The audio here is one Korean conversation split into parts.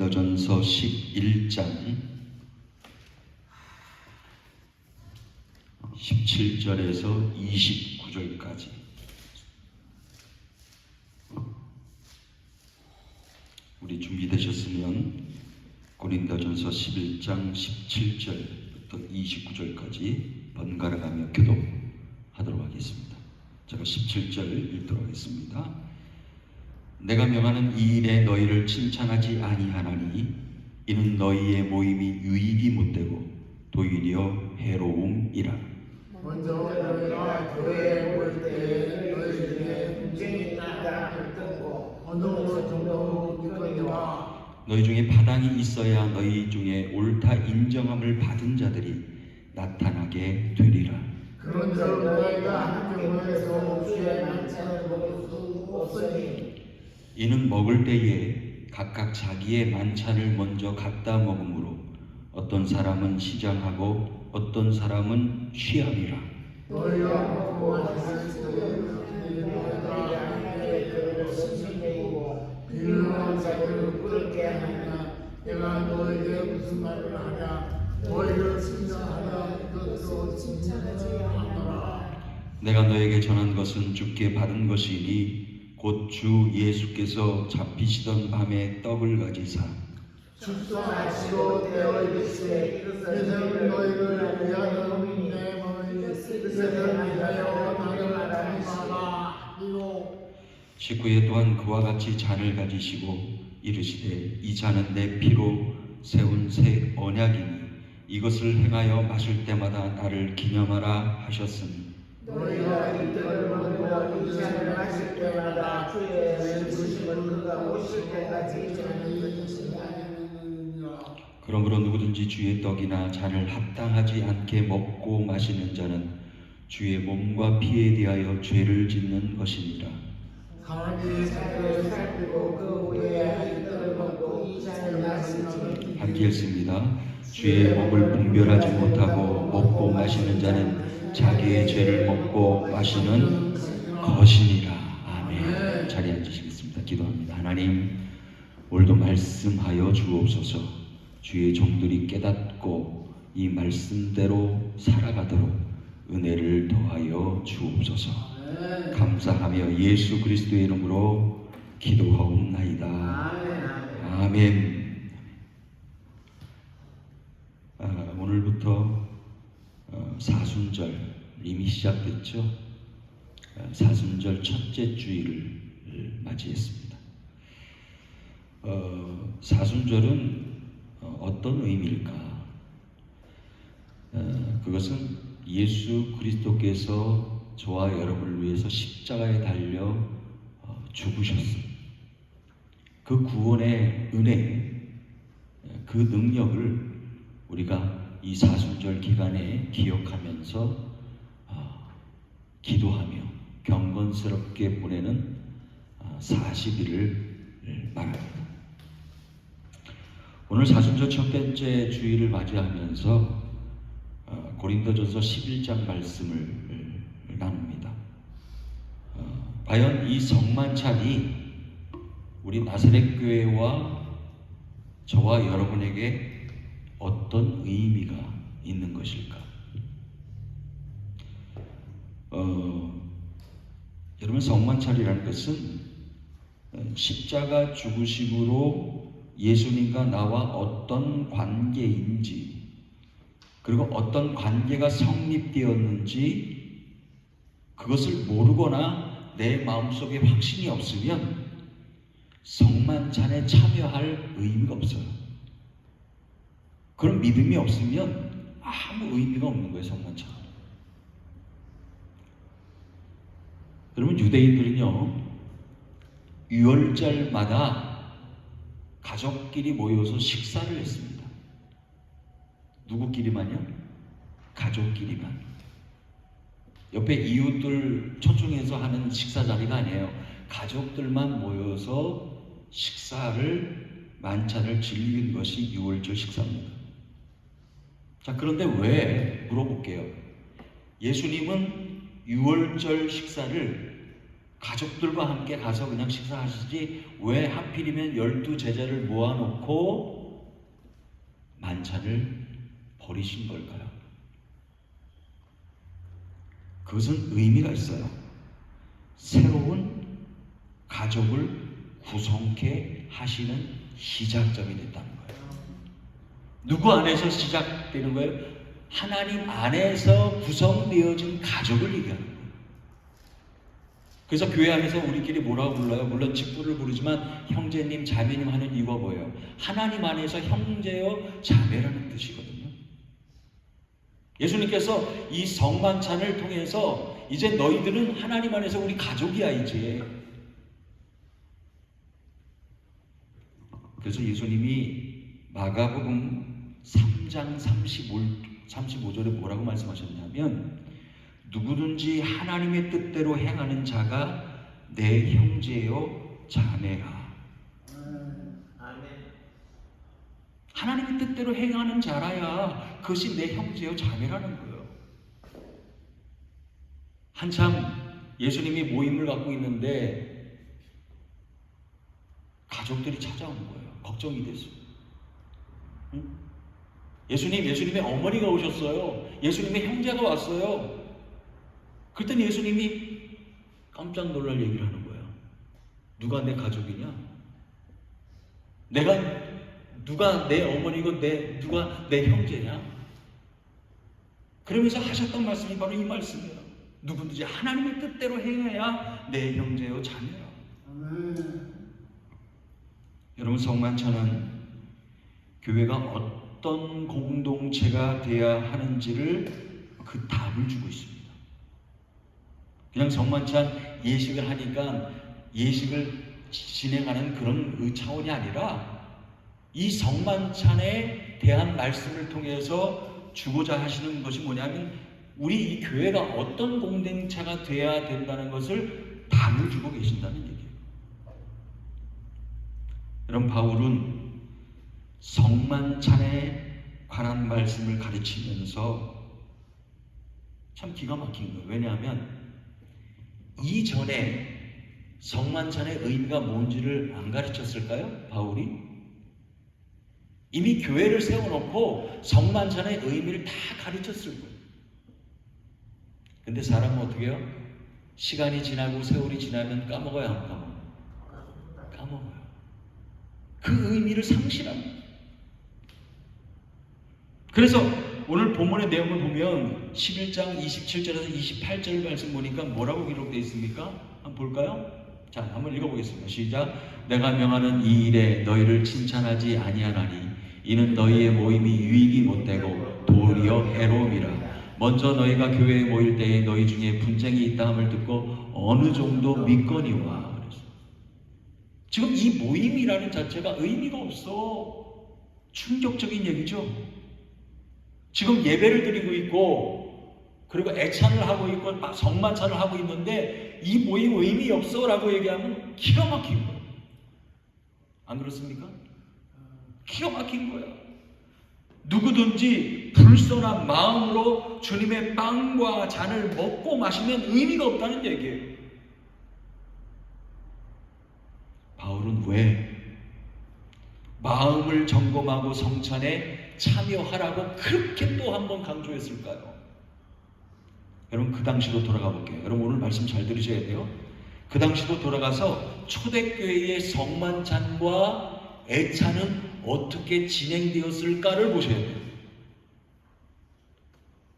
고린도전서 11장 17절에서 29절까지 우리 준비되셨으면 고린도전서 11장 17절부터 29절까지 번갈아 가며 교독하도록 하겠습니다. 제가 17절 읽도록 하겠습니다. 내가 명하는 이 일에 너희를 칭찬하지 아니하나니 이는 너희의 모임이 유익이 못되고 도리어 해로움이라. 먼저 너희가 교회에 모일 때에 너희 중에 분쟁이 있다 할 것고 어느 정도 있거니와 너희 중에 파당이 있어야 너희 중에 옳다 인정함을 받은 자들이 나타나게 되리라. 그런즉 너희가 함께 모여서 주의 만찬을 먹을 수 없으니 이는 먹을 때에 각각 자기의 만찬을 먼저 갖다 먹음으로 어떤 사람은 시장하고 어떤 사람은 취함이라. 너희가 먹고 마실 때에 너희가 함께 그릇을 신신되고 비누한 자들을 부럽게 하느냐. 내가 너희에게 무슨 말을 하냐. 너희를 칭찬하라. 이것도 칭찬하지 않노라. 내가 너에게 전한 것은 주께 받은 것이니 곧 주 예수께서 잡히시던 밤에 떡을 가지사 축사하시고 떼어 이르시되 이것은 너희를 위하여 내 몸이 세상을 위하여 나를 나누라. 이고 19에 또한 그와 같이 잔을 가지시고 이르시되 이 잔은 내 피로 세운 새 언약이니 이것을 행하여 마실 때마다 나를 기념하라 하셨으니 너희가 이 떡을 먹고 이 잔을 마실 때마다 주의 부르심을 그가 오실 때까지 전하는 것이니라. 그러므로 누구든지 주의 떡이나 잔을 합당하지 않게 먹고 마시는 자는 주의 몸과 피에 대하여 죄를 짓는 것이니라. 사람이 자기를 살피고 그 후에 이 떡을 먹고 이 잔을 마시면 함께 읽습니다. 주의 몸을 분별하지 못하고 먹고 마시는 자는 자기의 죄를 먹고 마시는 것이니라. 아멘. 자리에 앉으시겠습니다. 기도합니다. 하나님, 오늘도 말씀하여 주옵소서. 주의 종들이 깨닫고 이 말씀대로 살아가도록 은혜를 더하여 주옵소서. 감사하며 예수 그리스도의 이름으로 기도하옵나이다. 아멘. 오늘부터 사순절 이미 시작됐죠. 사순절 첫째 주일을 맞이했습니다. 사순절은 어떤 의미일까? 그것은 예수 그리스도께서 저와 여러분을 위해서 십자가에 달려 죽으셨습니다. 그 구원의 은혜, 그 능력을 우리가 이 사순절 기간에 기억하면서 기도하며 경건스럽게 보내는 40일을 말합니다. 오늘 사순절 첫 번째 주일을 맞이하면서 고린도전서 11장 말씀을 나눕니다. 과연 이 성만찬이 우리 나사렛 교회와 저와 여러분에게 어떤 의미가 있는 것일까? 여러분, 성만찬이라는 것은 십자가 죽으심으로 예수님과 나와 어떤 관계인지, 그리고 어떤 관계가 성립되었는지 그것을 모르거나 내 마음속에 확신이 없으면 성만찬에 참여할 의미가 없어요. 그런 믿음이 없으면 아무 의미가 없는 거예요, 성만찬. 여러분, 유대인들은요, 유월절마다 가족끼리 모여서 식사를 했습니다. 누구끼리만요? 가족끼리만. 옆에 이웃들 초청해서 하는 식사 자리가 아니에요. 가족들만 모여서 식사를, 만찬을 즐기는 것이 유월절 식사입니다. 자, 그런데 왜? 물어볼게요. 예수님은 유월절 식사를 가족들과 함께 가서 그냥 식사하시지 왜 하필이면 12제자를 모아놓고 만찬을 버리신 걸까요? 그것은 의미가 있어요. 새로운 가족을 구성케 하시는 시작점이 됐다는 거예요. 누구 안에서 시작되는 거예요? 하나님 안에서 구성되어진 가족을 얘기하는 거예요. 그래서 교회 안에서 우리끼리 뭐라고 불러요? 물론 직분을 부르지만 형제님, 자매님 하는 이유가 뭐예요? 하나님 안에서 형제요, 자매라는 뜻이거든요. 예수님께서 이 성만찬을 통해서 이제 너희들은 하나님 안에서 우리 가족이야 이제. 그래서 예수님이 마가복음 3장 35절에 뭐라고 말씀하셨냐면 누구든지 하나님의 뜻대로 행하는 자가 내 형제요 자매라. 하나님의 뜻대로 행하는 자라야 그것이 내 형제요 자매라는 거예요. 한참 예수님이 모임을 갖고 있는데 가족들이 찾아온 거예요. 걱정이 됐어요. 응? 예수님의 어머니가 오셨어요. 예수님의 형제가 왔어요. 그랬더니 예수님이 깜짝 놀랄 얘기를 하는 거예요. 누가 내 가족이냐? 누가 내 어머니고 누가 내 형제냐? 그러면서 하셨던 말씀이 바로 이 말씀이에요. 누구든지 하나님의 뜻대로 행해야 내 형제요 자매라. 여러분, 성만찬은 교회가 어떤 공동체가 되어야 하는지를 그 답을 주고 있습니다. 그냥 성만찬 예식을 하니까 예식을 진행하는 그런 차원이 아니라 이 성만찬에 대한 말씀을 통해서 주고자 하시는 것이 뭐냐면 우리 이 교회가 어떤 공동체가 되어야 된다는 것을 답을 주고 계신다는 얘기예요. 여러분, 바울은 성만찬에 관한 말씀을 가르치면서 참 기가 막힌 거예요. 왜냐하면 이전에 성만찬의 의미가 뭔지를 안 가르쳤을까요? 바울이? 이미 교회를 세워놓고 성만찬의 의미를 다 가르쳤을 거예요. 근데 사람은 어떻게 해요? 시간이 지나고 세월이 지나면 까먹어야 안 까먹어요? 까먹어요. 그 의미를 상실합니다. 그래서 오늘 본문의 내용을 보면 11장 27절에서 28절 말씀 보니까 뭐라고 기록되어 있습니까? 한번 볼까요? 자, 한번 읽어보겠습니다. 시작. 내가 명하는 이 일에 너희를 칭찬하지 아니하나니 이는 너희의 모임이 유익이 못되고 도리어 해로움이라. 먼저 너희가 교회에 모일 때에 너희 중에 분쟁이 있다 함을 듣고 어느 정도 믿거니와. 그래서 지금 이 모임이라는 자체가 의미가 없어. 충격적인 얘기죠. 지금 예배를 드리고 있고 그리고 애찬을 하고 있고 성만찬을 하고 있는데 이 모임 의미 없어 라고 얘기하면 기가 막힌 거예요. 안 그렇습니까? 기가 막힌 거야. 누구든지 불선한 마음으로 주님의 빵과 잔을 먹고 마시면 의미가 없다는 얘기예요. 바울은 왜 마음을 점검하고 성찬에 참여하라고 그렇게 또 한 번 강조했을까요? 여러분, 그 당시로 돌아가 볼게요. 여러분, 오늘 말씀 잘 들으셔야 돼요. 그 당시로 돌아가서 초대교회의 성만찬과 애찬은 어떻게 진행되었을까를 보셔야 돼요.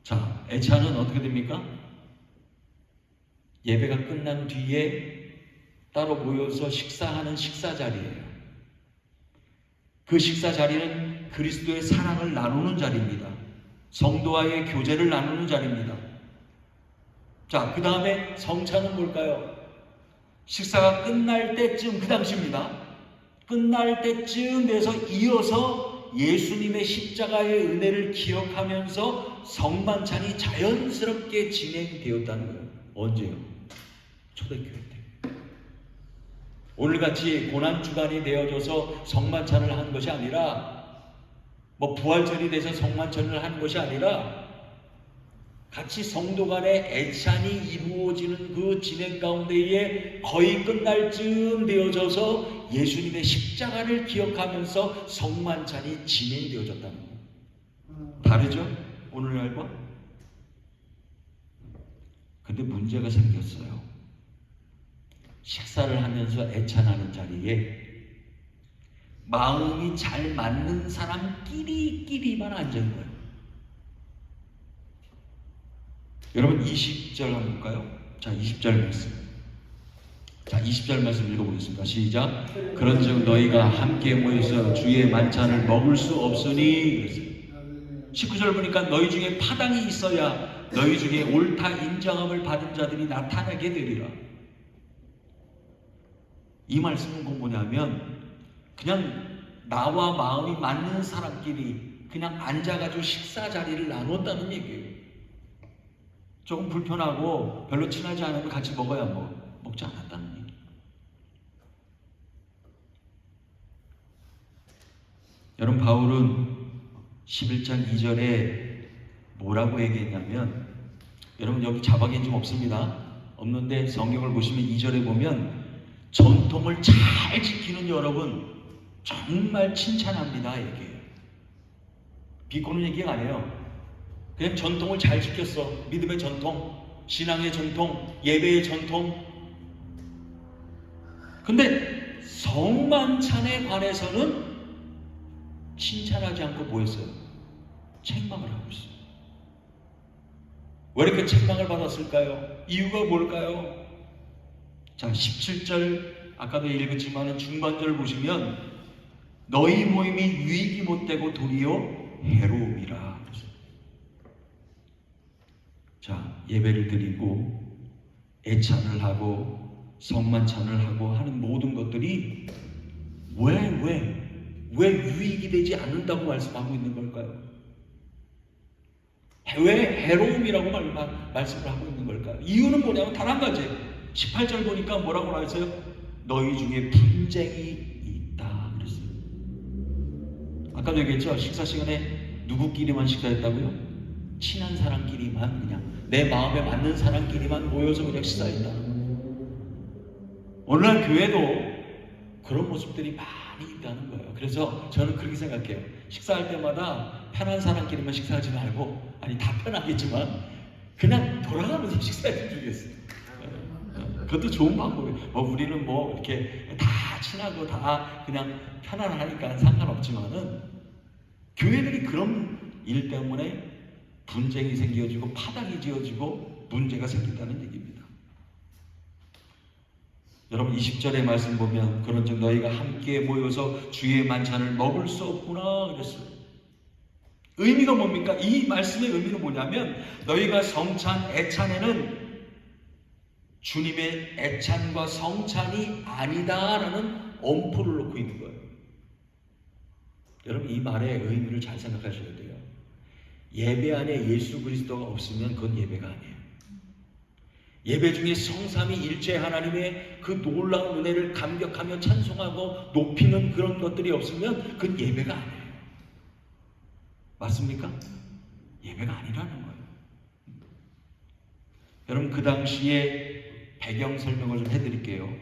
자, 애찬은 어떻게 됩니까? 예배가 끝난 뒤에 따로 모여서 식사하는 식사 자리예요. 그 식사 자리는 그리스도의 사랑을 나누는 자리입니다. 성도와의 교제를 나누는 자리입니다. 자, 그 다음에 성찬은 뭘까요? 식사가 끝날 때쯤, 그 당시입니다. 끝날 때쯤 돼서 이어서 예수님의 십자가의 은혜를 기억하면서 성만찬이 자연스럽게 진행되었다는 거예요. 언제요? 초대교회 때. 오늘같이 고난주간이 되어져서 성만찬을 한 것이 아니라 부활절이 돼서 성만찬을 한 것이 아니라 같이 성도 간의 애찬이 이루어지는 그 진행 가운데에 거의 끝날 즈음 되어져서 예수님의 십자가를 기억하면서 성만찬이 진행되어졌다는 거예요. 다르죠? 오늘날과? 근데 문제가 생겼어요. 식사를 하면서 애찬하는 자리에 마음이 잘 맞는 사람끼리만 앉은 거예요. 여러분 20절 한번 볼까요? 자, 20절 말씀. 자, 20절 말씀 읽어보겠습니다. 시작. 그런즉 너희가 함께 모여서 주의 만찬을 먹을 수 없으니 그랬어요. 19절 보니까 너희 중에 파당이 있어야 너희 중에 옳다 인정함을 받은 자들이 나타나게 되리라. 이 말씀은 뭐냐면 그냥 나와 마음이 맞는 사람끼리 그냥 앉아가지고 식사 자리를 나눴다는 얘기예요. 조금 불편하고 별로 친하지 않으면 같이 먹어야 먹지 않았다는 얘기. 여러분 바울은 11장 2절에 뭐라고 얘기했냐면, 여러분 여기 자막이 좀 없습니다. 없는데 성경을 보시면 2절에 보면 전통을 잘 지키는 여러분 정말 칭찬합니다 얘기해요. 비꼬는 얘기가 아니에요. 그냥 전통을 잘 지켰어. 믿음의 전통, 신앙의 전통, 예배의 전통. 근데 성만찬에 관해서는 칭찬하지 않고 뭐 했어요? 책망을 하고 있어요. 왜 이렇게 책망을 받았을까요? 이유가 뭘까요? 자, 17절 아까도 읽었지만 중반절을 보시면 너희 모임이 유익이 못되고 도리어 해로움이라. 자, 예배를 드리고 애찬을 하고 성만찬을 하고 하는 모든 것들이 왜 유익이 되지 않는다고 말씀하고 있는 걸까요? 왜 해로움이라고 말씀을 하고 있는 걸까요? 이유는 뭐냐면 단 한 가지. 18절 보니까 뭐라고 나와있어요? 너희 중에 분쟁이 있다 그랬어요. 아까도 얘기했죠? 식사 시간에 누구끼리만 식사했다고요? 친한 사람끼리만, 그냥 내 마음에 맞는 사람끼리만 모여서 그냥 식사했다. 오늘날 교회도 그런 모습들이 많이 있다는 거예요. 그래서 저는 그렇게 생각해요. 식사할 때마다 편한 사람끼리만 식사하지 말고, 아니 다 편하겠지만 그냥 돌아가면서 식사했으면 좋겠어요. 그것도 좋은 방법이에요. 우리는 이렇게 다 친하고 다 그냥 편안하니까 상관없지만은, 교회들이 그런 일 때문에 분쟁이 생겨지고 파당이 지어지고 문제가 생긴다는 얘기입니다. 여러분 20절의 말씀 보면 그런즉 너희가 함께 모여서 주의 만찬을 먹을 수 없구나 그랬어요. 의미가 뭡니까? 이 말씀의 의미는 뭐냐면 너희가 성찬 애찬에는 주님의 애찬과 성찬이 아니다라는 엄포를 놓고 있는 거예요. 여러분 이 말의 의미를 잘 생각하셔야 돼요. 예배 안에 예수 그리스도가 없으면 그건 예배가 아니에요. 예배 중에 성삼위 일체 하나님의 그 놀라운 은혜를 감격하며 찬송하고 높이는 그런 것들이 없으면 그건 예배가 아니에요. 맞습니까? 예배가 아니라는 거예요. 여러분 그 당시에 배경 설명을 좀 해드릴게요.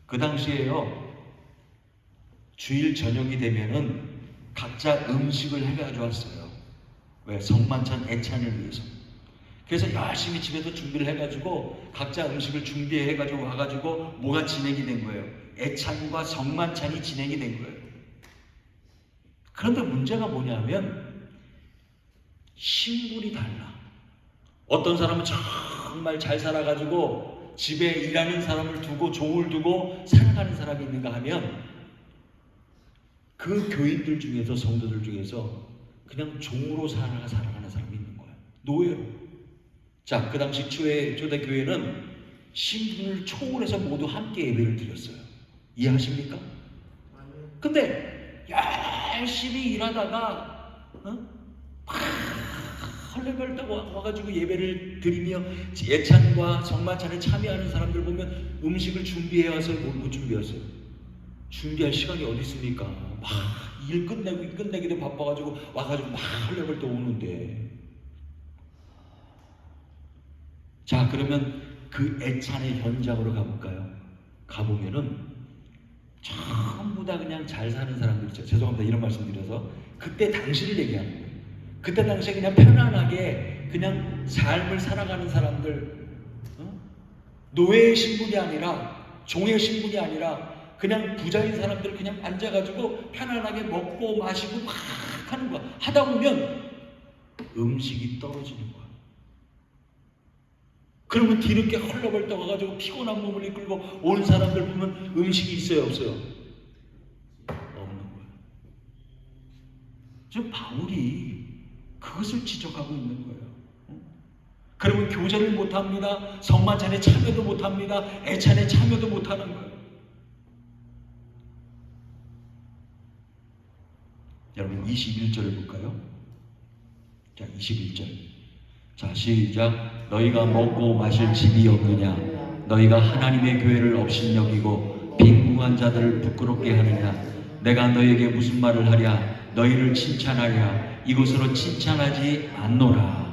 그 당시에요, 주일 저녁이 되면은 각자 음식을 해가지고 왔어요. 왜? 성만찬 애찬을 위해서. 그래서 열심히 집에서 준비를 해가지고 각자 음식을 준비해가지고 와가지고 뭐가 진행이 된 거예요? 애찬과 성만찬이 진행이 된 거예요. 그런데 문제가 뭐냐면 신분이 달라. 어떤 사람은 정말 잘 살아가지고 집에 일하는 사람을 두고 종을 두고 살아가는 사람이 있는가 하면 그 교인들 중에서, 성도들 중에서 그냥 종으로 살아가는 사람이 있는 거예요. 노예로. 자, 그 당시 초대교회는 신분을 초월해서 모두 함께 예배를 드렸어요. 이해하십니까? 근데 열심히 일하다가 헐레벌 떠고 와가지고 예배를 드리며 예찬과 성만찬에 참여하는 사람들 보면 음식을 준비해 와서 못 준비했어요. 준비할 시간이 어디 있습니까? 막 일 끝내기도 바빠가지고 와가지고 막 헐레벌 떠 오는데 자, 그러면 그 애찬의 현장으로 가볼까요? 가보면은 전부 다 그냥 잘 사는 사람들 있죠. 죄송합니다. 이런 말씀 드려서. 그때 당시를 얘기하는 거예요. 그때 당시에 그냥 편안하게 그냥 삶을 살아가는 사람들, 노예의 신분이 아니라, 종의 신분이 아니라 그냥 부자인 사람들 그냥 앉아가지고 편안하게 먹고 마시고 막 하는 거야. 하다 보면 음식이 떨어지는 거야. 그러면 뒤늦게 헐레벌떡 와가지고 피곤한 몸을 이끌고 온 사람들 보면 음식이 있어요, 없어요? 없는 거야. 지금 바울이 그것을 지적하고 있는 거예요. 그러면 교제를 못합니다. 성만찬에 참여도 못합니다. 애찬에 참여도 못하는 거예요. 여러분 21절을 볼까요? 자, 21절. 자, 시작. 너희가 먹고 마실 집이 없느냐? 너희가 하나님의 교회를 업신여기고 빈궁한 자들을 부끄럽게 하느냐? 내가 너희에게 무슨 말을 하랴? 너희를 칭찬하랴? 이곳으로 칭찬하지 않노라.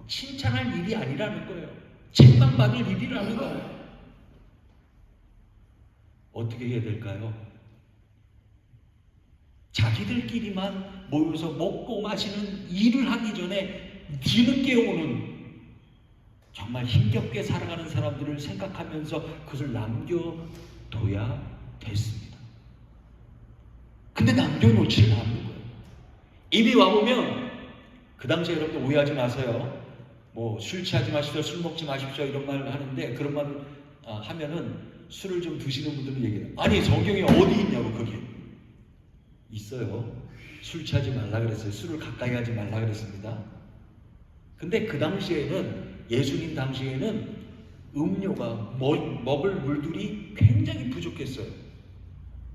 칭찬할 일이 아니라는 거예요. 책망받을 일이라는 거예요. 어떻게 해야 될까요? 자기들끼리만 모여서 먹고 마시는 일을 하기 전에 뒤늦게 오는 정말 힘겹게 살아가는 사람들을 생각하면서 그것을 남겨둬야 됐습니다. 근데 남겨놓지를 않는 거예요. 이미 와보면 그 당시에 여러분들 오해하지 마세요. 뭐 술 취하지 마십시오, 술 먹지 마십시오 이런 말을 하는데 그런 말 하면은 술을 좀 드시는 분들은 얘기해요. 아니 성경에 어디 있냐고. 그게 있어요. 술 취하지 말라 그랬어요. 술을 가까이 하지 말라 그랬습니다. 근데 그 당시에는, 예수님 당시에는 음료가 먹을 물들이 굉장히 부족했어요.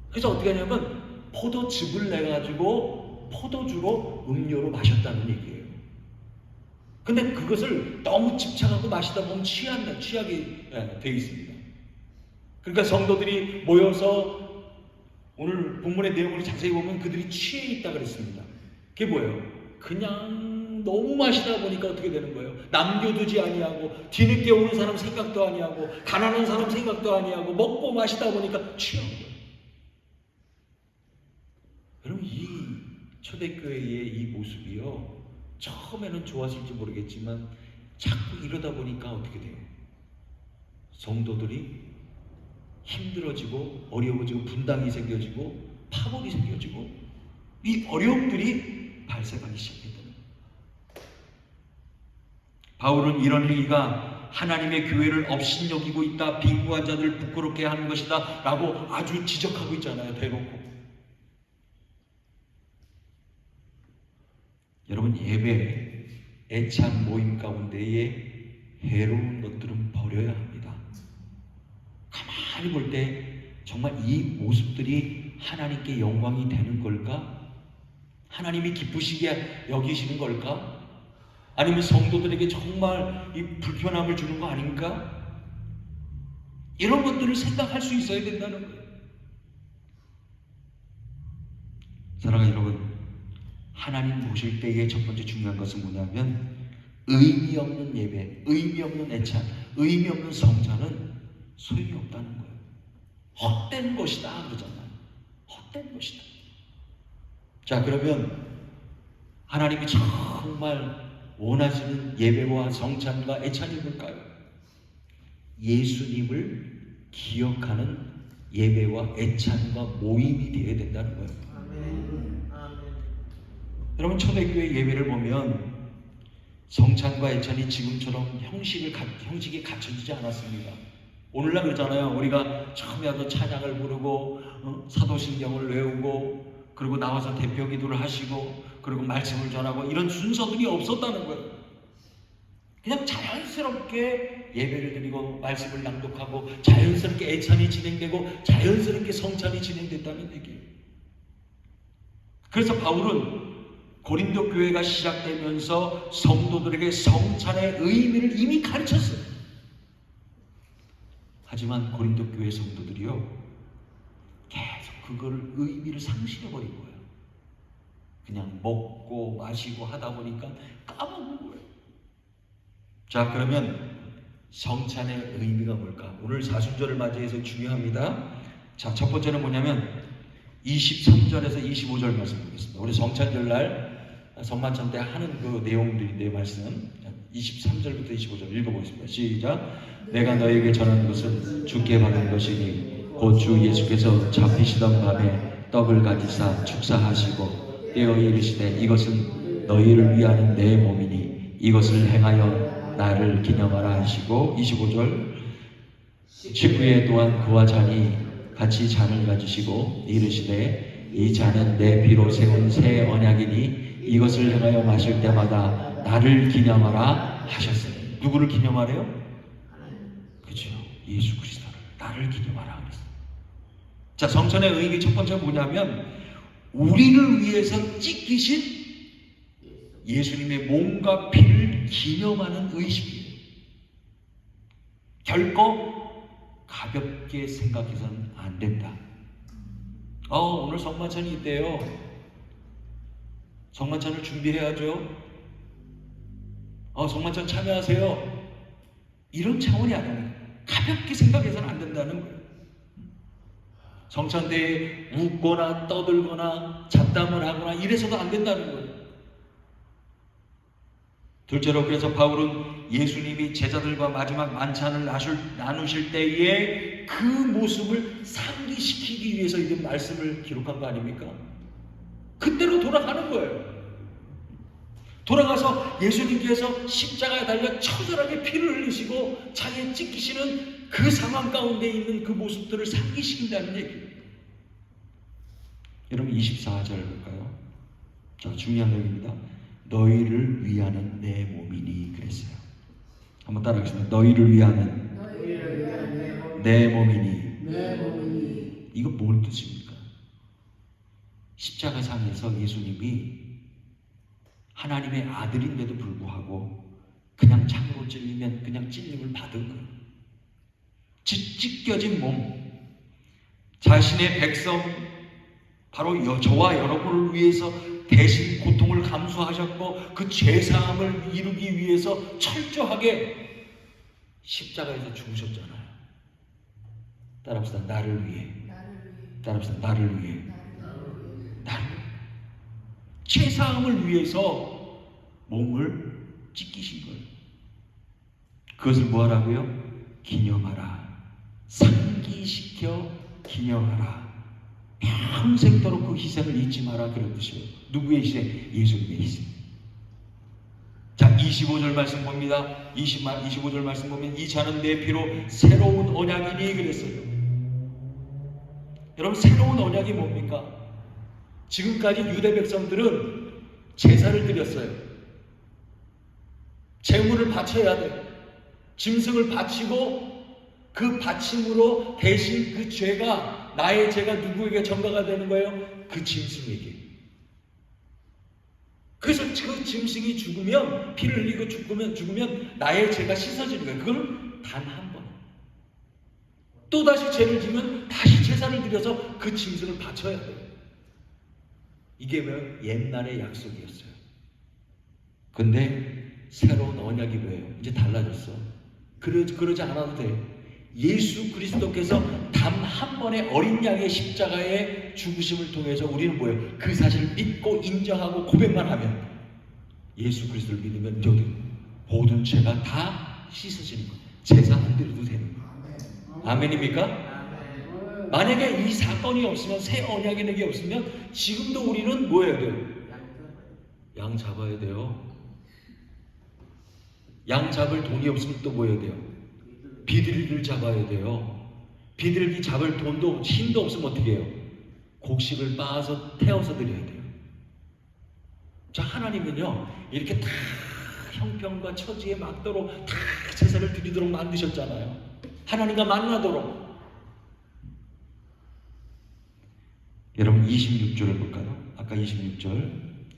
그래서 어떻게 하냐면 포도즙을 내가지고 포도주로 음료로 마셨다는 얘기예요. 근데 그것을 너무 집착하고 마시다 보면 취하게 돼 있습니다. 그러니까 성도들이 모여서 오늘 본문의 내용을 자세히 보면 그들이 취해 있다 그랬습니다. 그게 뭐예요? 그냥 너무 마시다 보니까 어떻게 되는 거예요? 남겨두지 아니하고 뒤늦게 오는 사람 생각도 아니하고 가난한 사람 생각도 아니하고 먹고 마시다 보니까 취한 거예요. 여러분 이 초대교회의 이 모습이요, 처음에는 좋아하실지 모르겠지만 자꾸 이러다 보니까 어떻게 돼요? 성도들이 힘들어지고 어려워지고 분당이 생겨지고 파벌이 생겨지고 이 어려움들이 발생하기 시작했다. 바울은 이런 행위가 하나님의 교회를 업신여기고 있다, 빈궁한 자들을 부끄럽게 하는 것이다 라고 아주 지적하고 있잖아요. 대놓고. 여러분 예배, 애찬 모임 가운데에 해로운 것들은 버려야 합니다. 가만히 볼 때 정말 이 모습들이 하나님께 영광이 되는 걸까? 하나님이 기쁘시게 여기시는 걸까? 아니면 성도들에게 정말 이 불편함을 주는 거 아닌가? 이런 것들을 생각할 수 있어야 된다는 거예요. 사랑하는 여러분, 하나님 보실 때의 첫 번째 중요한 것은 뭐냐면 의미 없는 예배, 의미 없는 애찬, 의미 없는 성찬은 소용이 없다는 거예요. 헛된 것이다 그러잖아요. 헛된 것이다. 자, 그러면 하나님이 정말 원하시는 예배와 성찬과 애찬이 뭘까요? 예수님을 기억하는 예배와 애찬과 모임이 되어야 된다는 거예요. 아멘. 아멘. 여러분 초대교회 예배를 보면 성찬과 애찬이 지금처럼 형식이 갖춰지지 않았습니다. 오늘날 그러잖아요. 우리가 처음에 와서 찬양을 부르고 사도신경을 외우고 그리고 나와서 대표 기도를 하시고 그리고 말씀을 전하고 이런 순서들이 없었다는 거예요. 그냥 자연스럽게 예배를 드리고 말씀을 낭독하고 자연스럽게 애찬이 진행되고 자연스럽게 성찬이 진행됐다는 얘기예요. 그래서 바울은 고린도 교회가 시작되면서 성도들에게 성찬의 의미를 이미 가르쳤어요. 하지만 고린도 교회 성도들이요 계속 그거를 의미를 상실해버린 거예요. 그냥 먹고 마시고 하다 보니까 까먹은 거예요. 자, 그러면 성찬의 의미가 뭘까? 오늘 사순절을 맞이해서 중요합니다. 자, 첫 번째는 뭐냐면 23절에서 25절 말씀 보겠습니다. 우리 성찬절 날 성만찬 때 하는 그 내용들인데 말씀 23절부터 25절 읽어보겠습니다. 시작. 내가 너에게 전하는 것은 주께 받은 것이니 곧 주 예수께서 잡히시던 밤에 떡을 가지사 축사하시고 떼어 이르시되 이것은 너희를 위하는 내 몸이니 이것을 행하여 나를 기념하라 하시고 25절 식후에 또한 그와 잔이 같이 잔을 가지시고 이르시되 이 잔은 내 피로 세운 새 언약이니 이것을 행하여 마실 때마다 나를 기념하라 하셨어요. 누구를 기념하래요? 그죠? 예수 그리스도를 나를 기념하라 그랬어요. 자, 성찬의 의미 첫 번째는 뭐냐면 우리를 위해서 찢기신 예수님의 몸과 피를 기념하는 의식이에요. 결코 가볍게 생각해서는 안 된다. 오늘 성만찬이 있대요. 성만찬을 준비해야죠. 성만찬 참여하세요. 이런 차원이 아니에요. 가볍게 생각해서는 안 된다는 거예요. 성찬대에 웃거나 떠들거나 잡담을 하거나 이래서도 안 된다는 거예요. 둘째로 그래서 바울은 예수님이 제자들과 마지막 만찬을 나누실 때에 그 모습을 상기시키기 위해서 이런 말씀을 기록한 거 아닙니까? 그때로 돌아가는 거예요. 돌아가서 예수님께서 십자가에 달려 처절하게 피를 흘리시고 자기의 찢기시는 그 상황 가운데 있는 그 모습들을 상기시킨다는 얘기예요. 여러분 24절 볼까요? 자, 중요한 내용입니다. 너희를 위하는 내 몸이니 그랬어요. 한번 따라하겠습니다. 너희를 위하는 내 몸이니. 이거 뭘 뜻입니까? 십자가상에서 예수님이 하나님의 아들인데도 불구하고 그냥 창으로 찔리면 그냥 찔림을 받은 거예요. 찢겨진 몸, 자신의 백성 바로 저와 여러분을 위해서 대신 고통을 감수하셨고 그 죄사함을 이루기 위해서 철저하게 십자가에서 죽으셨잖아요. 따라합시다. 나를 위해. 따라합시다. 나를 위해. 나를 죄사함을 위해서 몸을 찢기신 거예요. 그것을 뭐 하라고요? 기념하라. 상기시켜 기념하라. 평생도록 그 희생을 잊지 마라 그런 뜻이에요. 누구의 희생? 예수님의 희생. 자, 25절 말씀 봅니다. 25절 말씀 보면 이 잔은 내 피로 새로운 언약이니 그랬어요. 여러분 새로운 언약이 뭡니까? 지금까지 유대 백성들은 제사를 드렸어요. 제물을 바쳐야 돼요. 짐승을 바치고 그 바침으로 대신 그 죄가 나의 죄가 누구에게 전가가 되는 거예요? 그 짐승에게. 그래서 그 짐승이 죽으면 피를 흘리고 죽으면 나의 죄가 씻어지는 거예요. 그걸 단 한 번. 또다시 죄를 지면 다시 제사를 드려서 그 짐승을 바쳐야 돼요. 이게 왜 옛날의 약속이었어요. 근데 새로운 언약이 뭐예요? 이제 달라졌어. 그러지 않아도 돼. 예수 그리스도께서 단 한 번의 어린 양의 십자가의 죽으심을 통해서 우리는 뭐예요? 그 사실을 믿고 인정하고 고백만 하면 예수 그리스도를 믿으면 이제 모든 죄가 다 씻어지는 거예요. 제사 안 드려도 되는 거예요. 아멘입니까? 만약에 이 사건이 없으면 새 언약의 게 없으면 지금도 우리는 뭐 해야 돼요? 양 잡아야 돼요. 양 잡을 돈이 없으면 또 뭐 해야 돼요? 비둘기를 잡아야 돼요. 비둘기 잡을 돈도 힘도 없으면 어떻게 해요? 곡식을 빻아서 태워서 드려야 돼요. 자, 하나님은요 이렇게 다 형편과 처지에 맞도록 다 제사를 드리도록 만드셨잖아요. 하나님과 만나도록. 여러분 26절을 볼까요? 아까 26절.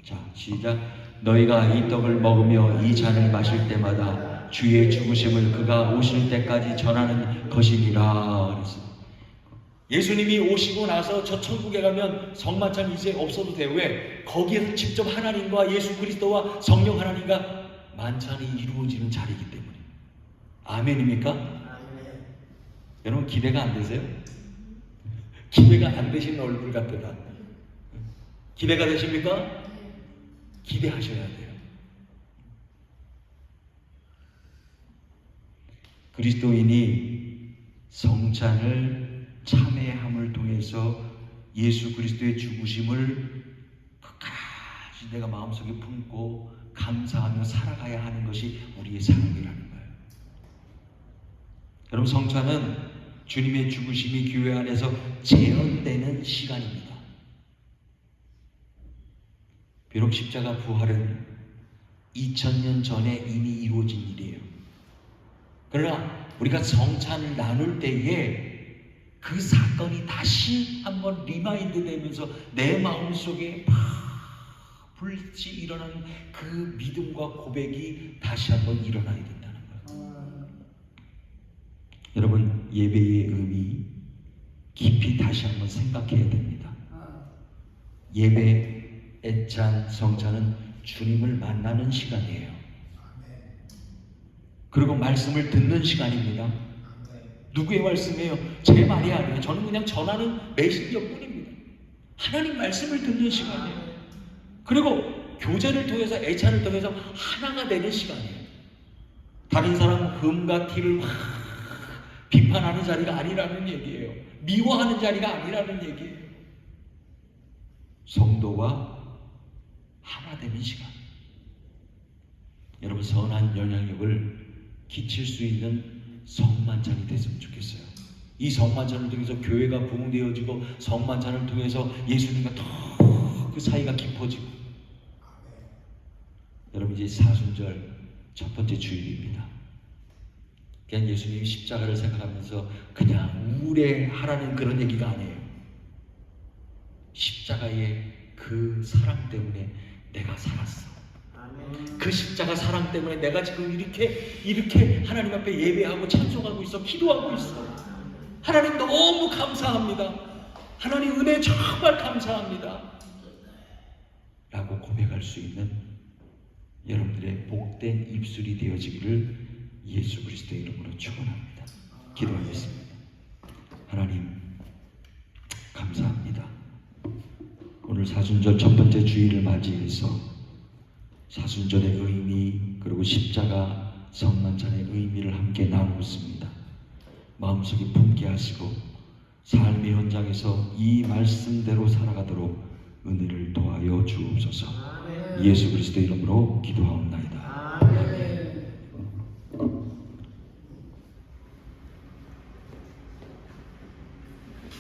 자, 시작. 너희가 이 떡을 먹으며 이 잔을 마실 때마다 주의 죽으심을 그가 오실 때까지 전하는 것이니라 그랬어요. 예수님이 오시고 나서 저 천국에 가면 성만찬 이제 없어도 돼요. 왜? 거기에서 직접 하나님과 예수 그리스도와 성령 하나님과 만찬이 이루어지는 자리이기 때문에. 아멘입니까? 아멘. 여러분 기대가 안 되세요? 기대가 안 되시는 얼굴 같다. 기대가 되십니까? 기대하셔야 돼요. 그리스도인이 성찬을 참회함을 통해서 예수 그리스도의 죽으심을 끝까지 내가 마음속에 품고 감사하며 살아가야 하는 것이 우리의 삶이라는 거예요. 여러분 성찬은 주님의 죽으심이 교회 안에서 재현되는 시간입니다. 비록 십자가 부활은 2000년 전에 이미 이루어진 일이에요. 그러나 우리가 성찬을 나눌 때에 그 사건이 다시 한번 리마인드 되면서 내 마음속에 불빛이 일어나는 그 믿음과 고백이 다시 한번 일어나야 된다는 거예요. 여러분 예배의 의미 깊이 다시 한번 생각해야 됩니다. 예배, 애찬, 성찬은 주님을 만나는 시간이에요. 그리고 말씀을 듣는 시간입니다. 누구의 말씀이에요? 제 말이 아니에요. 저는 그냥 전하는 메신저뿐입니다. 하나님 말씀을 듣는 시간이에요. 그리고 교제를 통해서 애찬을 통해서 하나가 되는 시간이에요. 다른 사람 흠과 티를 비판하는 자리가 아니라는 얘기예요. 미워하는 자리가 아니라는 얘기예요. 성도와 하나 되는 시간. 여러분 선한 영향력을 끼칠 수 있는 성만찬이 됐으면 좋겠어요. 이 성만찬을 통해서 교회가 부흥되어지고 성만찬을 통해서 예수님과 더 그 사이가 깊어지고. 여러분 이제 사순절 첫 번째 주일입니다. 그냥 예수님이 십자가를 생각하면서 그냥 우울해하라는 그런 얘기가 아니에요. 십자가의 그 사랑 때문에 내가 살았어. 그 십자가 사랑 때문에 내가 지금 이렇게 하나님 앞에 예배하고 찬송하고 있어. 기도하고 있어. 하나님 너무 감사합니다. 하나님 은혜 정말 감사합니다. 라고 고백할 수 있는 여러분들의 복된 입술이 되어지기를 예수 그리스도의 이름으로 축원합니다. 기도하겠습니다. 하나님 감사합니다. 오늘 사순절 첫 번째 주일을 맞이해서 사순절의 의미 그리고 십자가 성만찬의 의미를 함께 나누고 있습니다. 마음속에 품게 하시고 삶의 현장에서 이 말씀대로 살아가도록 은혜를 도하여 주옵소서. 예수 그리스도의 이름으로 기도하옵나이다.